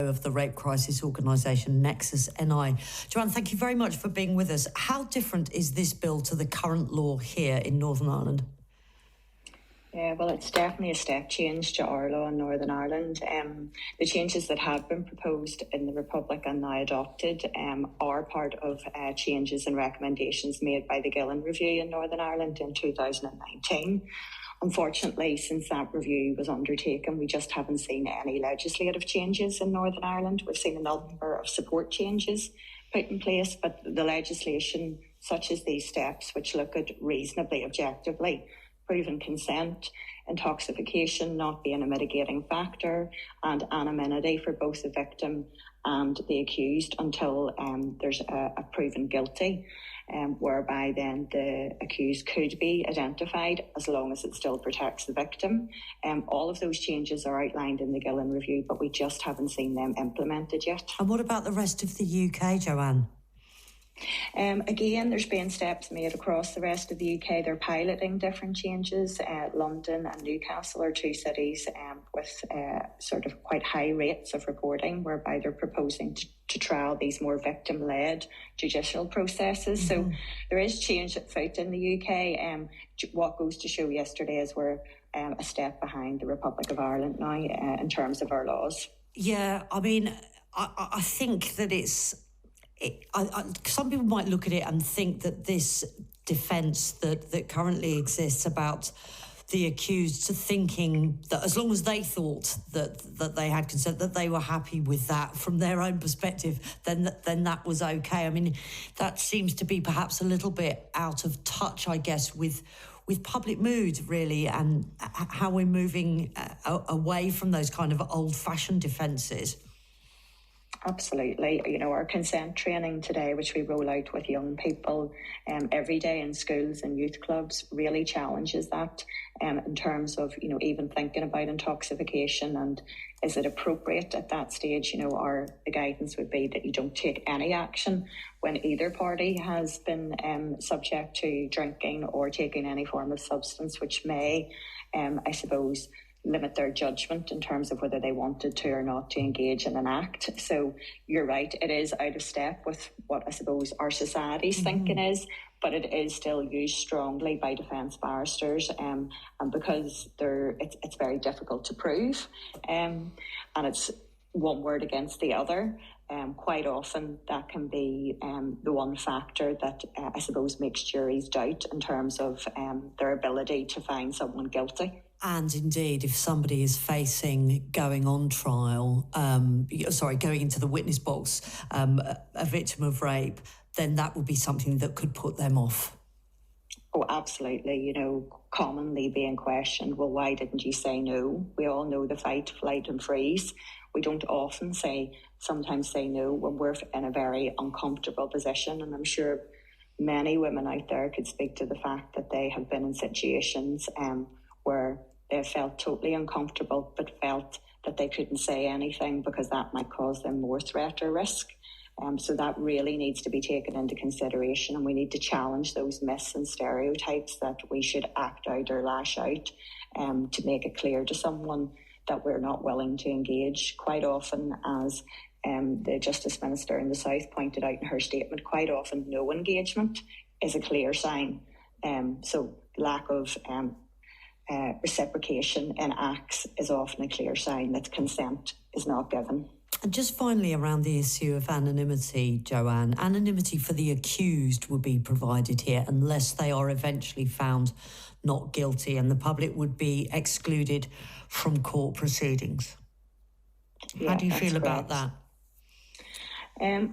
of the rape crisis organisation Nexus NI. Joanne, thank you very much for being with us. How different is this bill to the current law here in Northern Ireland? Yeah, well, it's definitely a step change to our law in Northern Ireland. The changes that have been proposed in the Republic and now adopted are part of changes and recommendations made by the Gillen Review in Northern Ireland in 2019. Unfortunately, since that review was undertaken, we just haven't seen any legislative changes in Northern Ireland. We've seen a number of support changes put in place, but the legislation, such as these steps, which look at reasonably objectively proven consent, intoxication not being a mitigating factor, and anonymity for both the victim and the accused until there's a proven guilty, whereby then the accused could be identified as long as it still protects the victim. All of those changes are outlined in the Gillen Review, but we just haven't seen them implemented yet. And what about the rest of the UK, Joanne? Again, there's been steps made across the rest of the UK. They're piloting different changes. London and Newcastle are two cities with sort of quite high rates of reporting, whereby they're proposing to trial these more victim-led judicial processes. So there is change afoot in the UK. What goes to show yesterday is we're a step behind the Republic of Ireland now in terms of our laws. Yeah, I mean, I think that some people might look at it and think that this defence that currently exists about the accused thinking that as long as they thought that they had consent, that they were happy with that from their own perspective, then that was okay. I mean, that seems to be perhaps a little bit out of touch, I guess, with public mood, really, and how we're moving away from those kind of old-fashioned defences. Absolutely. You know, our consent training today, which we roll out with young people every day in schools and youth clubs, really challenges that in terms of, you know, even thinking about intoxication and is it appropriate at that stage. You know, the guidance would be that you don't take any action when either party has been subject to drinking or taking any form of substance, which may, I suppose, limit their judgment in terms of whether they wanted to or not to engage in an act. So you're right, it is out of step with what I suppose our society's thinking is, but it is still used strongly by defence barristers, and because it's very difficult to prove, and it's one word against the other. Quite often that can be the one factor that I suppose makes juries doubt in terms of their ability to find someone guilty. And indeed, if somebody is facing going on trial, going into the witness box, a victim of rape, then that would be something that could put them off. Oh, absolutely. You know, commonly being questioned, well, why didn't you say no? We all know the fight, flight and freeze. We don't often sometimes say no when we're in a very uncomfortable position. And I'm sure many women out there could speak to the fact that they have been in situations where they felt totally uncomfortable but felt that they couldn't say anything because that might cause them more threat or risk. So that really needs to be taken into consideration, and we need to challenge those myths and stereotypes that we should act out or lash out to make it clear to someone that we're not willing to engage. Quite often, as the Justice Minister in the South pointed out in her statement, quite often no engagement is a clear sign. So lack of reciprocation in acts is often a clear sign that consent is not given. And just finally, around the issue of anonymity, Joanne, anonymity for the accused will be provided here unless they are eventually found not guilty, and the public would be excluded from court proceedings. How do you feel about that?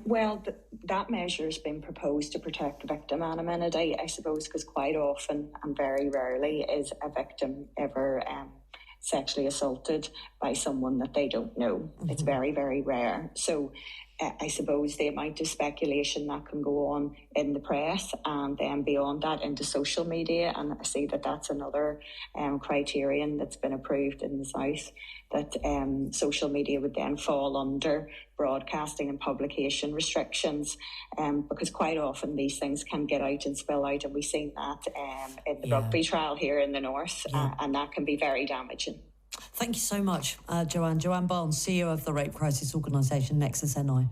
Well, that measure has been proposed to protect victim anonymity, I suppose, because quite often and very rarely is a victim ever sexually assaulted by someone that they don't know. It's very, very rare. So I suppose the amount of speculation that can go on in the press and then beyond that into social media, and I see that that's another criterion that's been approved in the South, that social media would then fall under broadcasting and publication restrictions, because quite often these things can get out and spill out, and we've seen that in the rugby trial here in the North, and that can be very damaging. Thank you so much, Joanne. Joanne Barnes, CEO of the rape crisis organisation Nexus NI.